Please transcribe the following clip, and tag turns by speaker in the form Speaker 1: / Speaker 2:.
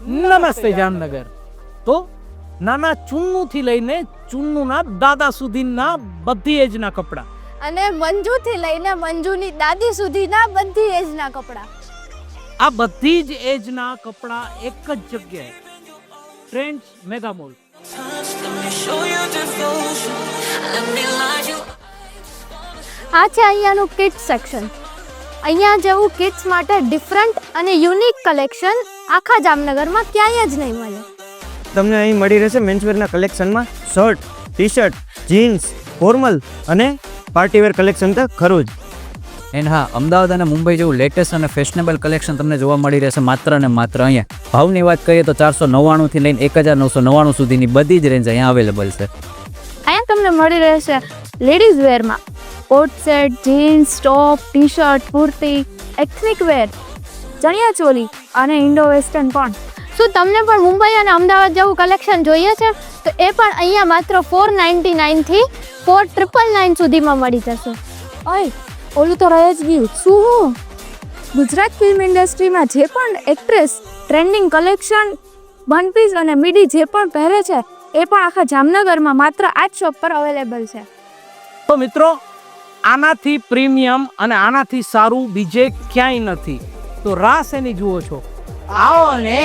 Speaker 1: નમસ્તે જામનગર. તો નાના ચુન્નુ થી લઈને ચુન્નુના દાદા સુધીના બધી એજના કપડા,
Speaker 2: અને મંજુથી લઈને મંજુની દાદી સુધીના બધી એજના કપડા.
Speaker 1: આ બધી જ એજના કપડા એક જ જગ્યાએ, ટ્રેન્ડ્સ મેગા મોલ.
Speaker 2: આ છે અહીંયાનું કિડ્સ સેક્શન. અહીંયા જેવું કિડ્સ માટે ડિફરન્ટ અને યુનિક કલેક્શન આખા જામનગરમાં ક્યાંય જ નહીં મળે.
Speaker 3: તમને અહીં મળી રહેશે મેન્સવેરના કલેક્શનમાં shirt, T shirt, jeans, formal અને પાર્ટીવેર કલેક્શન તો ખરું જ.
Speaker 4: એન્ડ હા, અમદાવાદ અને મુંબઈ જેવું લેટેસ્ટ અને ફેશનેબલ કલેક્શન તમને જોવા મળી રહેશે માત્ર ને માત્ર અહીંયા. ભાવની વાત કરીએ તો 499 થી લઈને 1999 સુધીની બધી જ રેન્જ અહીંયા અવેલેબલ છે.
Speaker 2: અહીંયા તમને મળી રહેશે લેડીઝ વેરમાં કોટ સેટ, જીન્સ, ટોપ, ટી શર્ટ, કુર્તી, એથનિક વેર, ચણિયા ચોલી અને ઇન્ડો વેસ્ટર્ન પણ. શું તમને પણ મુંબઈ અને અમદાવાદ જેવું કલેક્શન જોઈએ છે? તો એ પણ અહીંયા માત્ર 499 થી 4999 સુધીમાં મળી જશે.
Speaker 5: ઓય, ઓલું તો રહી જ ગયું. શું ગુજરાત ફિલ્મ ઇન્ડસ્ટ્રીમાં જે પણ actress trending collection, one piece અને મીડી જે પણ પહેરે છે એ પણ આખા જામનગરમાં માત્ર આ જ શોપ પર અવેલેબલ છે.
Speaker 1: તો મિત્રો, આનાથી પ્રીમિયમ અને આનાથી સારું બીજે ક્યાંય નથી. તો રાસ એની જુઓ છો. આવો ને.